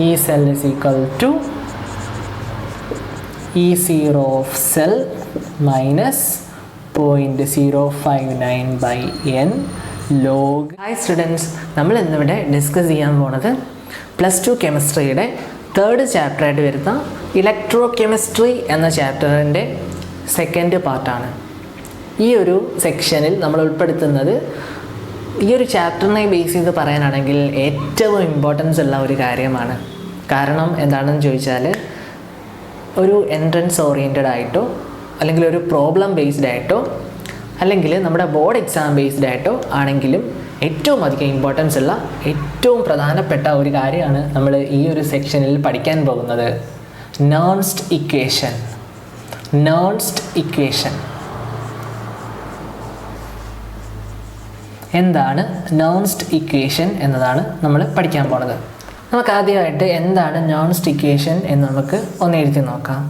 E cell is equal to E0 of cell minus 0.059 by n log. Hi students, നമ്മൾ ഇന്നിവിടെ discuss ചെയ്യാൻ പോണത് +2 കെമിസ്ട്രിയുടെ third chapter ആയിട്ട് വരുന്ന ഇലക്ട്രോകെമിസ്ട്രി എന്ന ചാപ്റ്ററിൻ്റെ സെക്കൻഡ് പാർട്ടാണ്. ഈ ഒരു സെക്ഷനിൽ നമ്മൾ ഉൾപ്പെടുത്തുന്നത് ഈ ഒരു ചാപ്റ്ററിനെ ബേസ് ചെയ്ത് പറയാനാണെങ്കിൽ ഏറ്റവും ഇമ്പോർട്ടൻസ് ഉള്ള ഒരു കാര്യമാണ്. കാരണം എന്താണെന്ന് ചോദിച്ചാൽ ഒരു എൻട്രൻസ് ഓറിയൻറ്റഡ് ആയിട്ടോ അല്ലെങ്കിൽ ഒരു പ്രോബ്ലം ബേസ്ഡ് ആയിട്ടോ അല്ലെങ്കിൽ നമ്മുടെ ബോർഡ് എക്സാം ബേസ്ഡ് ആയിട്ടോ ആണെങ്കിലും ഏറ്റവും അധികം ഇമ്പോർട്ടൻസ് ഉള്ള ഏറ്റവും പ്രധാനപ്പെട്ട ഒരു കാര്യമാണ് നമ്മൾ ഈ ഒരു സെക്ഷനിൽ പഠിക്കാൻ പോകുന്നത്. നെർൻസ്റ്റ് ഇക്വേഷൻ. നെർൻസ്റ്റ് ഇക്വേഷൻ എന്താണ്? നെർൻസ്റ്റ് ഇക്വേഷൻ എന്നതാണ് നമ്മൾ പഠിക്കാൻ പോകുന്നത്. നമുക്ക് ആദ്യമായിട്ട് എന്താണ് നെർൻസ്റ്റ് ഇക്വേഷൻ എന്ന് നമുക്ക് ഒന്ന് എഴുതി നോക്കാം.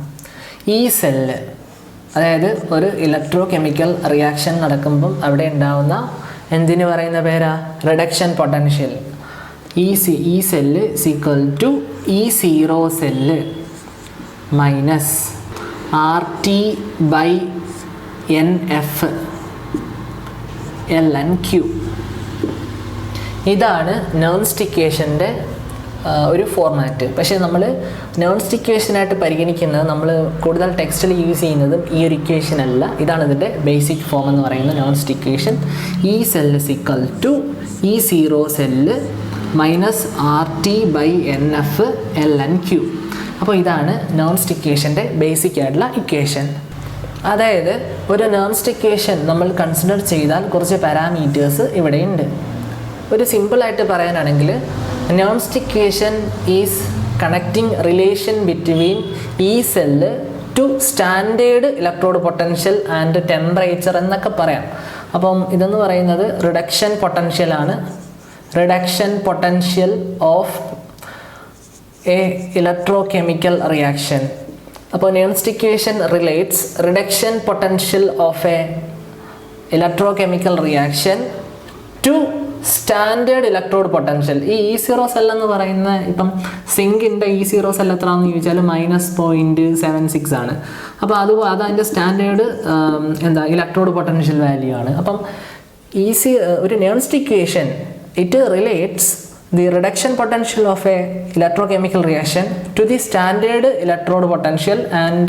ഈ സെല്ല്, അതായത് ഒരു ഇലക്ട്രോ കെമിക്കൽ റിയാക്ഷൻ നടക്കുമ്പം അവിടെ ഉണ്ടാവുന്ന എന്തിനു പറയുന്ന പേരാ? Reduction potential. E cell equal to E0 cell minus RT/NF LNQ. ഇതാണ് നെർൻസ്റ്റ് ഇക്വേഷൻ്റെ ഒരു ഫോർമാറ്റ്. പക്ഷേ നമ്മൾ നെർൻസ്റ്റ് ഇക്വേഷനായിട്ട് പരിഗണിക്കുന്നത്, നമ്മൾ കൂടുതൽ ടെക്സ്റ്റിൽ യൂസ് ചെയ്യുന്നതും ഈ ഒരു ഇക്വേഷൻ അല്ല. ഇതാണ് ഇതിൻ്റെ ബേസിക് ഫോം എന്ന് പറയുന്നത് നെർൻസ്റ്റ് ഇക്വേഷൻ. ഈ cell equal to E0 cell minus RT/NF LNQ. അപ്പോൾ ഇതാണ് നെർൻസ്റ്റ് ഇക്വേഷൻ്റെ ബേസിക് ആയിട്ടുള്ള ഇക്വേഷൻ. അതായത് ഒരു നെർൻസ്റ്റ് ഇക്വേഷൻ നമ്മൾ കൺസിഡർ ചെയ്താൽ കുറച്ച് പാരാമീറ്റേഴ്സ് ഇവിടെയുണ്ട്. ഒരു സിമ്പിളായിട്ട് പറയാനാണെങ്കിൽ Nernst equation is connecting relation between E cell to standard electrode potential and temperature എന്നൊക്കെ പറയാം. അപ്പം ഇതെന്ന് പറയുന്നത് റിഡക്ഷൻ പൊട്ടൻഷ്യലാണ്. Reduction potential of a electrochemical reaction. അപ്പോൾ Nernst equation relates reduction potential of a electrochemical reaction to standard electrode potential. ഈ E0 cell എന്ന് പറയുന്ന, ഇപ്പം സിങ്കിൻ്റെ E0 സെൽ എത്രയാണെന്ന് ചോദിച്ചാൽ -0.76 ആണ്. അപ്പോൾ അത് അതിൻ്റെ സ്റ്റാൻഡേർഡ് ഇലക്ട്രോഡ് പൊട്ടൻഷ്യൽ വാല്യൂ ആണ്. അപ്പം ഒരു Nernst equation it relates the reduction potential of a electrochemical reaction to the standard electrode potential and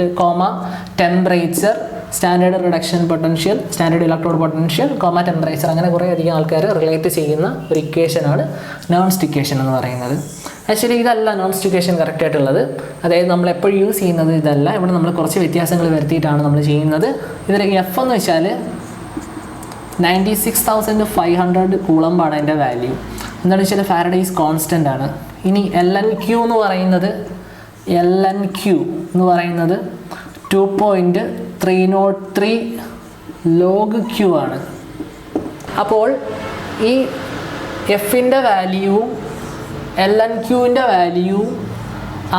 temperature. Standard reduction potential, standard electrode potential, temperature, അങ്ങനെ കുറേ അധികം ആൾക്കാർ റിലേറ്റ് ചെയ്യുന്ന ഒരു ഇക്വേഷനാണ് നെർൻസ്റ്റ് ഇക്വേഷൻ എന്ന് പറയുന്നത്. ആക്ച്വലി ഇതല്ല നെർൻസ്റ്റ് ഇക്വേഷൻ കറക്റ്റ് ആയിട്ടുള്ളത്. അതായത് നമ്മൾ എപ്പോഴും യൂസ് ചെയ്യുന്നത് ഇതല്ല. ഇവിടെ നമ്മൾ കുറച്ച് വ്യത്യാസങ്ങൾ വരുത്തിയിട്ടാണ് നമ്മൾ ചെയ്യുന്നത്. ഇതിൽ F എന്ന് വെച്ചാൽ 96,500 കൂളംബാണ് അതിൻ്റെ വാല്യൂ. എന്താണെന്ന് വെച്ചാൽ ഫാരഡേയ്സ് കോൺസ്റ്റൻ്റ് ആണ്. ഇനി LNQ എന്ന് പറയുന്നത് 2.303 log Q ആണ്. അപ്പോൾ ഈ എഫിൻ്റെ വാല്യൂവും LNQൻ്റെ വാല്യൂവും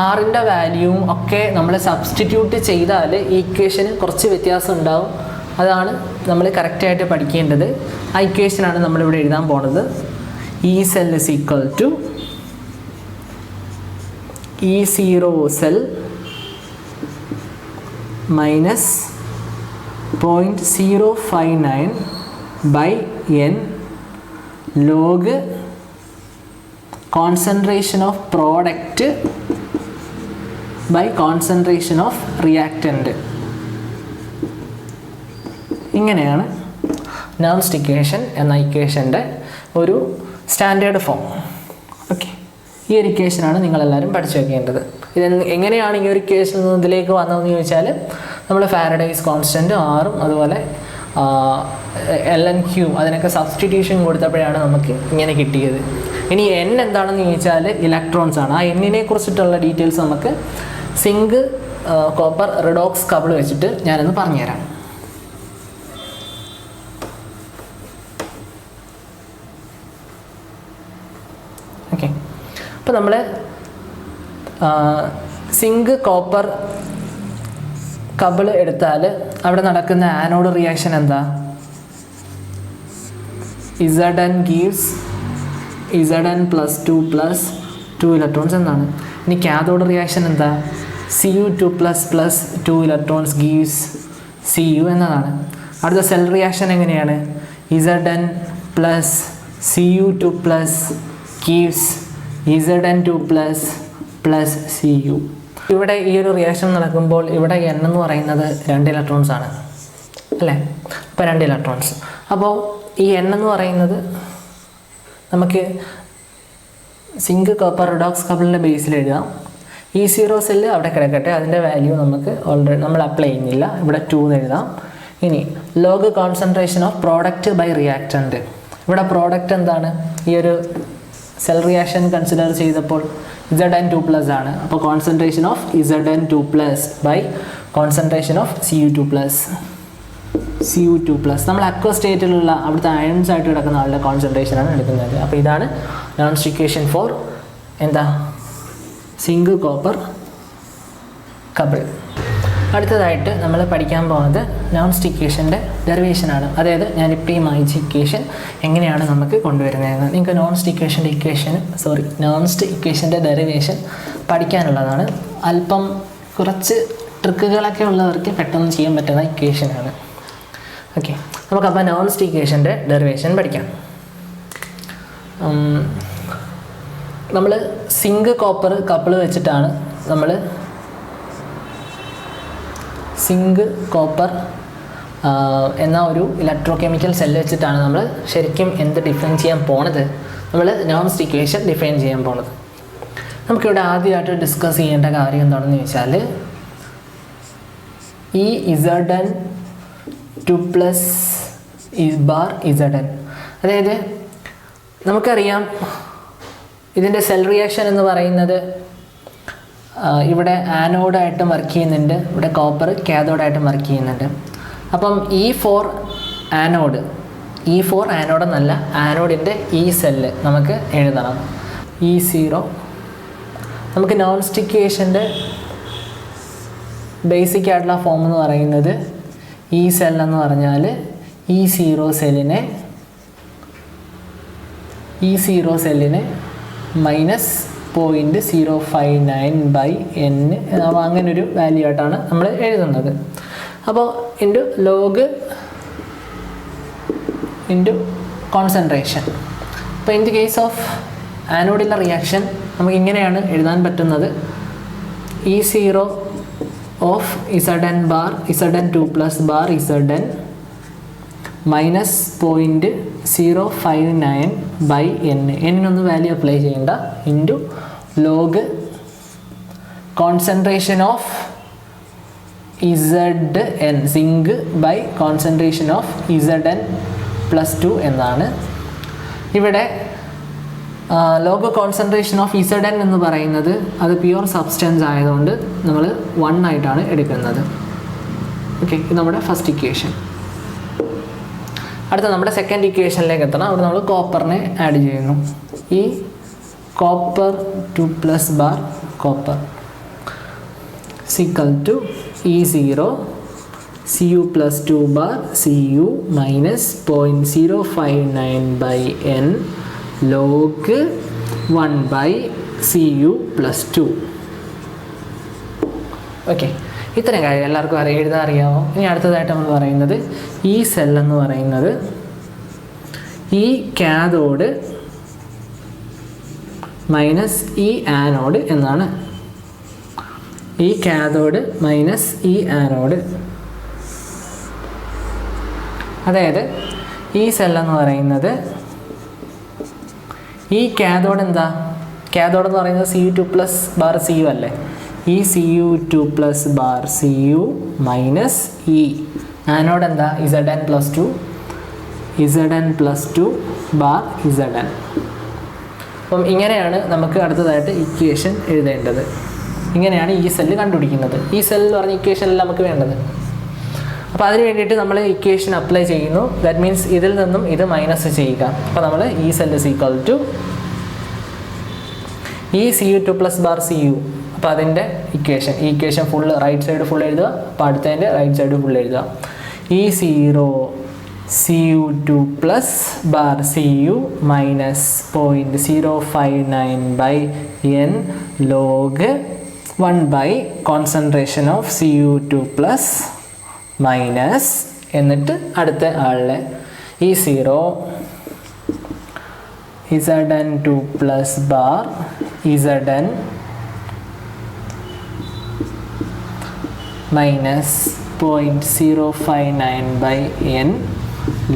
ആറിൻ്റെ വാല്യൂവും ഒക്കെ നമ്മൾ സബ്സ്റ്റിറ്റ്യൂട്ട് ചെയ്താൽ ഈ ഇക്വേഷന് കുറച്ച് വ്യത്യാസം ഉണ്ടാവും. അതാണ് നമ്മൾ കറക്റ്റായിട്ട് പഠിക്കേണ്ടത്. ആ ഇക്വേഷനാണ് നമ്മളിവിടെ എഴുതാൻ പോണത്. E cell is equal to E0 cell minus 0.059 by n log concentration of product by concentration of reactant. ഇങ്ങനെയാണ് നെർൻസ്റ്റ് ഇക്വേഷൻ എന്ന ഇക്വേഷൻ്റെ ഒരു സ്റ്റാൻഡേർഡ് ഫോം. ഓക്കെ, ഈ ഒരു ഇക്വേഷനാണ് നിങ്ങളെല്ലാവരും പഠിച്ചു വയ്ക്കേണ്ടത്. ഇത് എങ്ങനെയാണ് ഈ ഒരു ഇക്വേഷൻ ഇതിലേക്ക് വന്നതെന്ന് ചോദിച്ചാൽ നമ്മൾ ഫാരഡേയ്സ് കോൺസ്റ്റൻറ്റ് ആറും അതുപോലെ LNQ അതിനൊക്കെ സബ്സ്റ്റിറ്റ്യൂഷൻ കൊടുത്തപ്പോഴാണ് നമുക്ക് ഇങ്ങനെ കിട്ടിയത്. ഇനി N എന്താണെന്ന് ചോദിച്ചാൽ ഇലക്ട്രോൺസ് ആണ്. ആ Nനെ കുറിച്ചിട്ടുള്ള ഡീറ്റെയിൽസ് നമുക്ക് സിങ്ക് കോപ്പർ റിഡോക്സ് കബിൾ വെച്ചിട്ട് ഞാനൊന്ന് പറഞ്ഞുതരാം. ഓക്കെ, അപ്പോൾ നമ്മൾ സിങ്ക് കോപ്പർ കബിൾ എടുത്താൽ അവിടെ നടക്കുന്ന ആനോഡ് റിയാക്ഷൻ എന്താ? Zn gives Zn plus 2 plus 2 electrons എന്നാണ്. ഇനി കാഥോഡ് റിയാക്ഷൻ എന്താ? Cu2++2 ഇലക്ട്രോൺസ് ഗീവ്സ് Cu എന്നതാണ്. അടുത്ത സെൽ റിയാക്ഷൻ എങ്ങനെയാണ്? Zn plus Cu2+ gives Zn2+ plus Cu. ഇവിടെ ഈ ഒരു റിയാക്ഷൻ നടക്കുമ്പോൾ ഇവിടെ n എന്ന് പറയുന്നത് 2 ഇലക്ട്രോൺസ് ആണ് അല്ലേ? അപ്പോൾ 2 ഇലക്ട്രോൺസ്. അപ്പോൾ ഈ n എന്ന് പറയുന്നത് നമുക്ക് സിങ്ക് കോപ്പർ റിഡോക്സ് കപ്പിളിൻ്റെ ബേസിൽ എഴുതാം. E0 സെല്ല് അവിടെ കിടക്കട്ടെ, അതിൻ്റെ വാല്യൂ നമുക്ക് ഓൾറെഡി നമ്മൾ അപ്ലൈ ചെയ്യുന്നില്ല, ഇവിടെ 2 എന്ന് എഴുതാം. ഇനി log concentration of product by reactant. ഇവിടെ പ്രോഡക്റ്റ് എന്താണ്? ഈ ഒരു സെൽ റിയാക്ഷൻ കൺസിഡർ ചെയ്തപ്പോൾ Zn2+ ആണ്. അപ്പോൾ concentration of Zn2+ by concentration of Cu2+. നമ്മൾ അക്വ സ്റ്റേറ്റിലുള്ള അവിടുത്തെ അയൺസ് ആയിട്ട് കിടക്കുന്ന ആളുടെ കോൺസെൻട്രേഷനാണ് എടുക്കുന്നത്. അപ്പോൾ ഇതാണ് നോൺസ്റ്റ് ഇക്വേഷൻ ഫോർ എന്താ? Zinc copper couple. അടുത്തതായിട്ട് നമ്മൾ പഠിക്കാൻ പോകുന്നത് നോൺസ്റ്റ് ഇക്വേഷൻ്റെ ഡെറിവേഷനാണ്. അതായത് ഞാനിപ്പോൾ ഈ മായിച്ച ഇക്വേഷൻ എങ്ങനെയാണ് നമുക്ക് കൊണ്ടുവരുന്നതെന്ന്. നിങ്ങൾക്ക് നോൺസ്റ്റ് ഇക്വേഷൻ്റെ ഡെറിവേഷൻ പഠിക്കാനുള്ളതാണ്. അല്പം കുറച്ച് ട്രിക്കുകളൊക്കെ ഉള്ളവർക്ക് പെട്ടെന്ന് ചെയ്യാൻ പറ്റുന്ന ഇക്വേഷനാണ്. ഓക്കെ, നമുക്കപ്പോൾ നോൺസ്റ്റ് ഇക്വേഷൻ്റെ ഡെറിവേഷൻ പഠിക്കാം. നമ്മൾ സിങ്ക് കോപ്പർ കപ്പിൾ വെച്ചിട്ടാണ് നമ്മൾ സിങ്ക് കോപ്പർ എന്ന ഒരു ഇലക്ട്രോകെമിക്കൽ സെല്ല് വെച്ചിട്ടാണ് നമ്മൾ ശരിക്കും എന്ത് ഡിഫൈൻ ചെയ്യാൻ പോണത്? നമ്മൾ നോൺസ്റ്റ് ഇക്വേഷൻ ഡിഫൈൻ ചെയ്യാൻ പോണത്. നമുക്കിവിടെ ആദ്യമായിട്ട് ഡിസ്കസ് ചെയ്യേണ്ട കാര്യം എന്താണെന്ന് ചോദിച്ചാൽ ഈ Zn2+ Zn. അതായത് നമുക്കറിയാം ഇതിൻ്റെ സെൽ റിയാക്ഷൻ എന്ന് പറയുന്നത് ഇവിടെ ആനോഡായിട്ടും വർക്ക് ചെയ്യുന്നുണ്ട്, ഇവിടെ കോപ്പർ കാഥോഡായിട്ടും വർക്ക് ചെയ്യുന്നുണ്ട്. അപ്പം E4 ആനോഡ് എന്നല്ല, ആനോഡിൻ്റെ ഈ സെല്ല് നമുക്ക് എഴുതണം. E0 നമുക്ക് നോൺസ്റ്റ് ഇക്വേഷൻ്റെ ബേസിക് ആയിട്ടുള്ള ഫോം എന്ന് പറയുന്നത് ഈ സെൽ എന്ന് പറഞ്ഞാൽ E0 സെല്ലിനെ -0.059/n അങ്ങനൊരു വാല്യൂ ആയിട്ടാണ് നമ്മൾ എഴുതുന്നത്. അപ്പോൾ ലോഗ് കോൺസെൻട്രേഷൻ. അപ്പോൾ ഇൻ ദി കേസ് ഓഫ് ആനോഡിലുള്ള റിയാക്ഷൻ നമുക്ക് ഇങ്ങനെയാണ് എഴുതാൻ പറ്റുന്നത്. E0 of Zn bar Zn2+ bar Zn -0.059/n. എന്നൊന്നും വാല്യൂ അപ്ലൈ ചെയ്യേണ്ട. Into log concentration of Zn zinc by concentration of Zn+2 എന്നാണ്. ഇവിടെ ലോഗ് കോൺസെൻട്രേഷൻ ഓഫ് Zn എന്ന് പറയുന്നത് അത് പ്യുവർ സബ്സ്റ്റൻസ് ആയതുകൊണ്ട് നമ്മൾ 1 ആയിട്ടാണ് എടുക്കുന്നത്. ഓക്കെ, ഇത് നമ്മുടെ ഫസ്റ്റ് ഇക്വേഷൻ. അടുത്ത നമ്മുടെ സെക്കൻഡ് ഇക്വേഷനിലേക്ക് എത്തണം. അവിടെ നമ്മൾ കോപ്പറിനെ ആഡ് ചെയ്യുന്നു. ഈ copper 2+ bar copper = E0 Cu+2 bar Cu -0.059/n log 1/Cu+2. Okay, ഇത്രയും കാര്യം എല്ലാവർക്കും എഴുതാൻ അറിയാമോ? ഇനി അടുത്തതായിട്ട് നമ്മൾ പറയുന്നത് ഈ സെൽ എന്ന് പറയുന്നത് ഈ കാഥോഡ് മൈനസ് ഈ ആനോഡ് എന്നാണ്. ഈ കാഥോഡ് മൈനസ് ഈ ആനോഡ്. അതായത് ഈ സെൽ എന്ന് പറയുന്നത് ഈ കാഥോഡ് എന്താ? കാഥോഡ് എന്ന് പറയുന്നത് Cu2+ ബാർ Cu അല്ലേ? ഈ Cu2+ ബാർ Cu മൈനസ് ഈ ആനോഡ് എന്താ? Zn+2 bar Zn. അപ്പം ഇങ്ങനെയാണ് നമുക്ക് അടുത്തതായിട്ട് ഇക്വേഷൻ എഴുതേണ്ടത്. ഇങ്ങനെയാണ് ഈ സെല്ല് കണ്ടുപിടിക്കുന്നത്. ഈ സെല്ല് എന്ന് പറഞ്ഞ ഇക്വേഷനല്ല നമുക്ക് വേണ്ടത്. അപ്പോൾ അതിന് വേണ്ടിയിട്ട് നമ്മൾ ഇക്വേഷൻ അപ്ലൈ ചെയ്യുന്നു. ദാറ്റ് മീൻസ് ഇതിൽ നിന്നും ഇത് മൈനസ് ചെയ്യുക. അപ്പോൾ നമ്മൾ ഈ സെല്ല് = ഈ Cu2+ ബാർ Cu. അപ്പോൾ അതിൻ്റെ ഈ equation full right side full എഴുതുക. അപ്പോൾ അടുത്തതിൻ്റെ റൈറ്റ് സൈഡ് ഫുൾ എഴുതുക. E0 Cu2 plus bar Cu minus 0.059 by n log 1 by concentration of Cu2 plus minus എന്നിട്ട് അടുത്ത ആളിലെ E0 Zn2 plus bar Zn minus 0.059 by n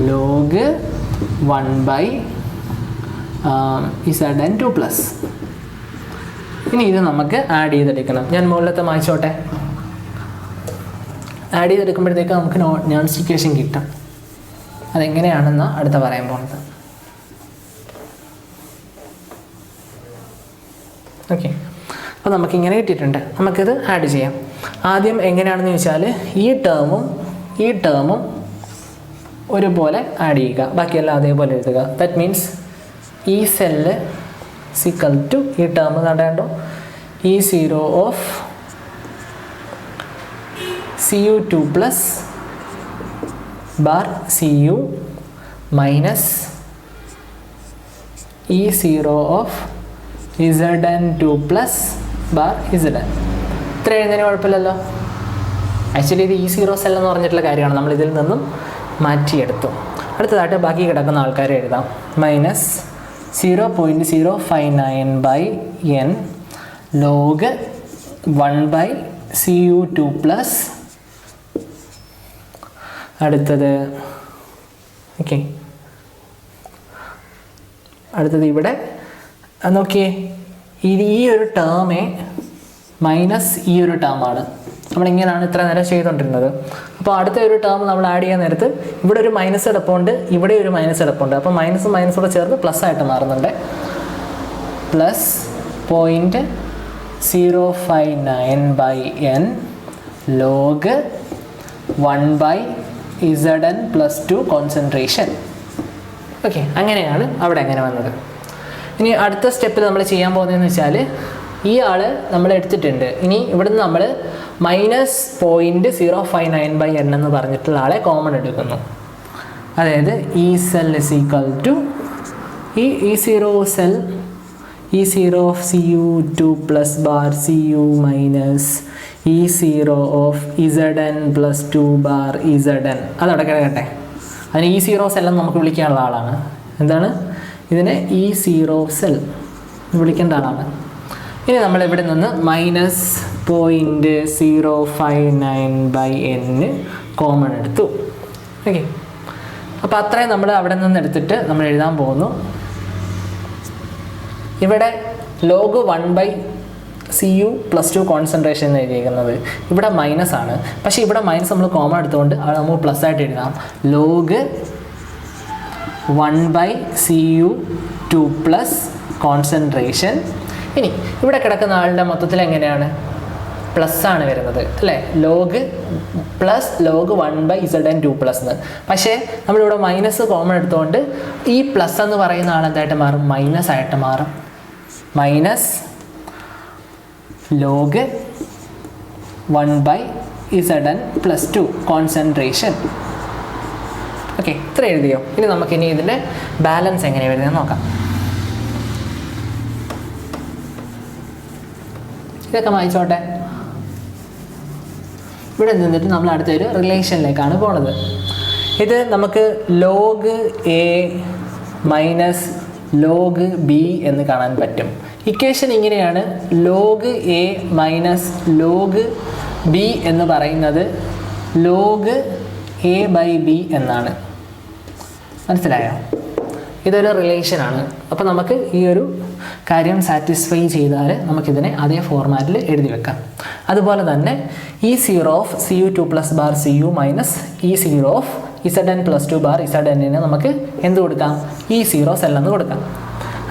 log 1 by Zn2 plus. ഇനി ഇത് നമുക്ക് add ചെയ്തെടുക്കണം. ഞാൻ മുകളിലത്തെ മായ്ച്ചോട്ടെ. Add ചെയ്തെടുക്കുമ്പോഴത്തേക്ക് നമുക്ക് നോൺസ്റ്റ് ഇക്വേഷൻ കിട്ടും. അതെങ്ങനെയാണെന്ന് അടുത്ത പറയാൻ പോകുന്നത്. ഓക്കെ, അപ്പോൾ നമുക്കിങ്ങനെ കിട്ടിയിട്ടുണ്ട്. നമുക്കിത് ആഡ് ചെയ്യാം. ആദ്യം എങ്ങനെയാണെന്ന് ചോദിച്ചാൽ ഈ ടേമും ഒരുപോലെ ആഡ് ചെയ്യുക, ബാക്കിയെല്ലാം അതേപോലെ എഴുതുക. That means E cell equal to ഈ ടേം നടേണ്ടോ E0 of Cu2 plus bar Cu minus E0 of Zn2 plus bar Zn. ഇത്ര എഴുതുന്നതിന് കുഴപ്പമില്ലല്ലോ. ആക്ച്വലി ഇത് E0 സെൽ എന്ന് പറഞ്ഞിട്ടുള്ള കാര്യമാണ്, നമ്മൾ ഇതിൽ നിന്നും മാറ്റിയെടുത്തു. അടുത്തതായിട്ട് ബാക്കി കിടക്കുന്ന ആൾക്കാരെ എഴുതാം. Minus 0.059 by n log 1 by Cu2 plus അടുത്തത് ഓക്കെ, അടുത്തത് ഇവിടെ നോക്കിയേ, ഈ ഒരു ടേമേ മൈനസ് ഈ ഒരു ടേമാണ്. നമ്മളിങ്ങനെയാണ് ഇത്ര നേരം ചെയ്തുകൊണ്ടിരുന്നത്. അപ്പോൾ അടുത്ത ഒരു ടേം നമ്മൾ ആഡ് ചെയ്യാൻ നേരത്ത് ഇവിടെ ഒരു മൈനസ് കിടപ്പുണ്ട്, ഇവിടെ ഒരു മൈനസ് കിടപ്പുണ്ട്. അപ്പോൾ മൈനസും മൈനസോടെ ചേർന്ന് പ്ലസ് ആയിട്ട് മാറുന്നുണ്ട്. Plus 0.059 by n log 1 by Zn plus 2 concentration. Okay, അങ്ങനെയാണ് അവിടെ എങ്ങനെ വന്നത്. ഇനി അടുത്ത സ്റ്റെപ്പിൽ നമ്മൾ ചെയ്യാൻ പോകുന്നതെന്ന് വെച്ചാൽ ഈ ആൾ നമ്മൾ എടുത്തിട്ടുണ്ട്. ഇനി ഇവിടുന്ന് നമ്മൾ മൈനസ് 0.059 by n എന്ന് പറഞ്ഞിട്ടുള്ള ആളെ കോമൺ എടുക്കുന്നു. അതായത് ഈ cell is equal to E0 cell E0 of Cu2 plus bar Cu minus E0 of Zn plus 2 bar Zn. അതവിടെ കിടക്കട്ടെ. അതിന് E0 സെൽ എന്ന് നമുക്ക് വിളിക്കാനുള്ള ആളാണ്. എന്താണ് ഇതിനെ E0 സെൽ വിളിക്കേണ്ട ആളാണ്. ഇനി നമ്മൾ ഇവിടെ നിന്ന് മൈനസ് 0.059 by n കോമൺ എടുത്തു. ഓക്കെ, അപ്പോൾ അത്രയും നമ്മൾ അവിടെ നിന്ന് എടുത്തിട്ട് നമ്മൾ എഴുതാൻ പോകുന്നു. ഇവിടെ log 1 by Cu plus 2 concentration എന്ന് എഴുതിയിരിക്കുന്നത് ഇവിടെ മൈനസ് ആണ്. പക്ഷേ ഇവിടെ മൈനസ് നമ്മൾ കോമൺ എടുത്തുകൊണ്ട് അത് നമുക്ക് പ്ലസ് ആയിട്ട് എഴുതാം. Log 1 by Cu2 plus concentration. ഇനി ഇവിടെ കിടക്കുന്ന ആളുടെ മൊത്തത്തിൽ എങ്ങനെയാണ് പ്ലസ് ആണ് വരുന്നത് അല്ലേ, log plus log 1 by Zn2 plus എന്ന്. പക്ഷേ നമ്മളിവിടെ മൈനസ് കോമൺ എടുത്തുകൊണ്ട് ഈ പ്ലസ് എന്ന് പറയുന്ന ആൾ എന്തായിട്ട് മാറും, മൈനസ് ആയിട്ട് മാറും. Minus log 1 by Zn plus 2 concentration. Okay, ഇത്ര എഴുതിയോ. ഇനി നമുക്കിനി ഇതിൻ്റെ ബാലൻസ് എങ്ങനെ വരുന്നത് നോക്കാം. ഇതൊക്കെ വായിച്ചോട്ടെ. ഇവിടെ നിന്നിട്ട് നമ്മൾ അടുത്തൊരു റിലേഷനിലേക്കാണ് പോണത്. ഇത് നമുക്ക് log A minus log B എന്ന് കാണാൻ പറ്റും. ഇക്വേഷൻ ഇങ്ങനെയാണ്. Log A minus log B എന്ന് പറയുന്നത് ലോഗ് എ ബൈ ബി എന്നാണ്. മനസ്സിലായോ? ഇതൊരു റിലേഷനാണ്. അപ്പോൾ നമുക്ക് ഈ ഒരു കാര്യം സാറ്റിസ്ഫൈ ചെയ്താൽ നമുക്കിതിനെ അതേ ഫോർമാറ്റിൽ എഴുതി വെക്കാം. അതുപോലെ തന്നെ E0 of Cu2 plus bar Cu minus E0 of Zn plus 2 bar Zn നമുക്ക് എന്ത് കൊടുക്കാം, E0 സെൽ എന്ന് കൊടുക്കാം.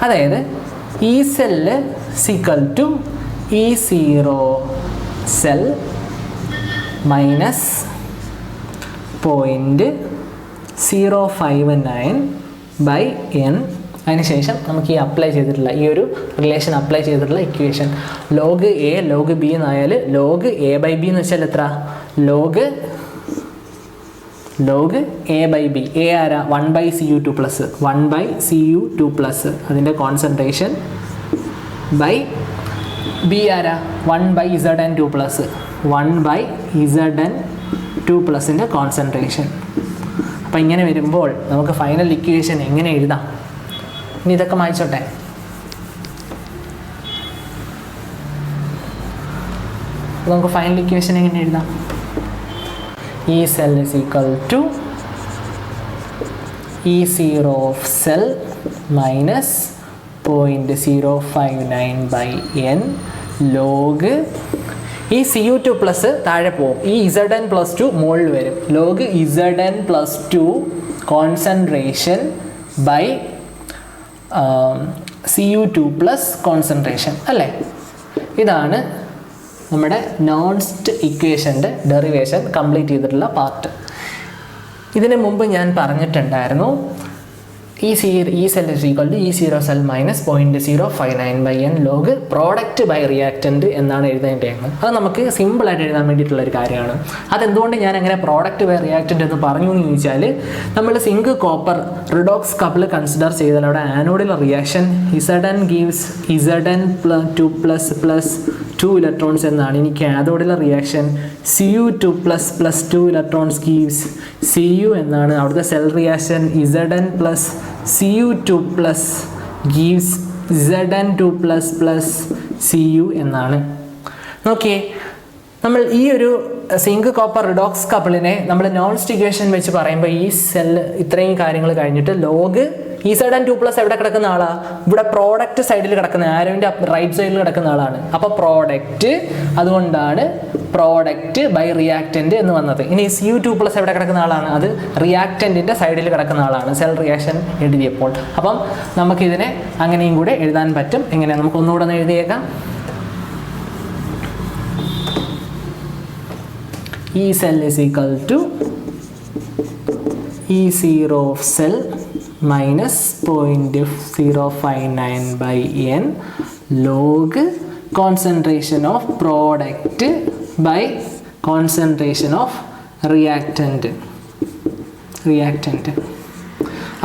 അതായത് E cell equal to E0 cell minus 0.059 by n. അതിനുശേഷം നമുക്ക് ഈ അപ്ലൈ ചെയ്തിട്ടുള്ള ഈ ഒരു റിലേഷൻ അപ്ലൈ ചെയ്തിട്ടുള്ള equation log a log b എന്നായാൽ ലോഗ് എ ബൈ ബി എന്ന് വെച്ചാൽ എത്ര, log log a by b. A ആരാ? 1/Cu2 പ്ലസ് 1/Cu2 പ്ലസ് അതിൻ്റെ കോൺസെൻട്രേഷൻ ബൈ ബി ആരാ? 1/Zn2 plus 1/Zn2 പ്ലസിൻ്റെ concentration. അപ്പോൾ ഇങ്ങനെ വരുമ്പോൾ നമുക്ക് ഫൈനൽ ഇക്വേഷൻ എങ്ങനെ എഴുതാം? ഇനി ഇതൊക്കെ മായ്ച്ചോട്ടെ. നമുക്ക് ഫൈനൽ ഇക്വേഷൻ എങ്ങനെ എഴുതാം? E cell is equal to E0 of cell minus 0.059 by n log ഈ Cu2 പ്ലസ് താഴെ പോകും, ഈ Zn പ്ലസ് 2 മുകളിൽ വരും. Log Zn plus 2 concentration by Cu2 plus concentration അല്ലേ? ഇതാണ് നമ്മുടെ നോൺസ്റ്റ് ഇക്വേഷൻ്റെ ഡെറിവേഷൻ കംപ്ലീറ്റ് ചെയ്തിട്ടുള്ള പാർട്ട്. ഇതിന് മുമ്പ് ഞാൻ പറഞ്ഞിട്ടുണ്ടായിരുന്നു ഈ cell is equal to E0 cell minus 0.059 by n log product by reactant എന്നാണ് എഴുതേണ്ടത്. അത് നമുക്ക് സിമ്പിളായിട്ട് എഴുതാൻ വേണ്ടിയിട്ടുള്ളൊരു കാര്യമാണ്. അതെന്തുകൊണ്ട് ഞാൻ അങ്ങനെ പ്രോഡക്റ്റ് ബൈ റിയാക്റ്റൻറ്റ് എന്ന് പറഞ്ഞു എന്ന് ചോദിച്ചാൽ, നമ്മൾ zinc copper redox couple consider ചെയ്താൽ അവിടെ ആനോഡിലെ reaction Zn gives Zn2 plus 2 electrons എന്നാണ്. ഇനി കാഥോഡിലെ reaction Cu2 plus 2 electrons gives Cu എന്നാണ്. അവിടുത്തെ cell reaction Zn plus Cu2 plus gives Zn2 plus Cu എന്നാണ്. നോക്കിയേ, നമ്മൾ ഈ ഒരു സിങ്ക് കോപ്പർ റിഡോക്സ് കപ്പിളിനെ നമ്മൾ നോൺസ്റ്റ് ഇക്വേഷൻ വെച്ച് പറയുമ്പോൾ ഈ സെല്ല് ഇത്രയും കാര്യങ്ങൾ കഴിഞ്ഞിട്ട് ലോഗ് Zn2 പ്ലസ് എവിടെ കിടക്കുന്ന ആളാണ്? ഇവിടെ പ്രോഡക്റ്റ് സൈഡിൽ കിടക്കുന്ന, ആരോൻ്റെ റൈറ്റ് സൈഡിൽ കിടക്കുന്ന ആളാണ്. അപ്പോൾ പ്രോഡക്റ്റ്, അതുകൊണ്ടാണ് പ്രോഡക്റ്റ് ബൈ റിയാക്റ്റൻ്റ് എന്ന് വന്നത്. ഇനി Cu2 പ്ലസ് എവിടെ കിടക്കുന്ന ആളാണ്? അത് റിയാക്റ്റൻറ്റിൻ്റെ സൈഡിൽ കിടക്കുന്ന ആളാണ് സെൽ റിയാക്ഷൻ എഴുതിയപ്പോൾ. അപ്പം നമുക്കിതിനെ അങ്ങനെയും കൂടെ എഴുതാൻ പറ്റും. എങ്ങനെ? നമുക്ക് ഒന്നുകൂടെ ഒന്ന് എഴുതിയേക്കാം. ഈ cell is equal to E0 of cell minus 0.059 by n log concentration of product by concentration of reactant.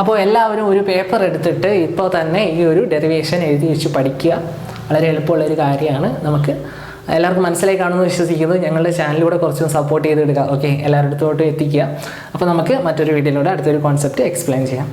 അപ്പോൾ എല്ലാവരും ഒരു പേപ്പർ എടുത്തിട്ട് ഇപ്പോൾ തന്നെ ഈ ഒരു ഡെറിവേഷൻ എഴുതി വെച്ച് പഠിക്കുക. വളരെ എളുപ്പമുള്ളൊരു കാര്യമാണ്. നമുക്ക് എല്ലാവർക്കും മനസ്സിലായി കാണുമെന്ന് വിശ്വസിക്കുന്നത്. ഞങ്ങളുടെ ചാനലിലൂടെ കുറച്ചും സപ്പോർട്ട് ചെയ്തെടുക്കുക. ഓക്കെ, എല്ലാവരുടെ അടുത്തോട്ടും എത്തിക്കുക. അപ്പോൾ നമുക്ക് മറ്റൊരു വീഡിയോയിലൂടെ അടുത്തൊരു കോൺസെപ്റ്റ് എക്സ്പ്ലെയിൻ ചെയ്യാം.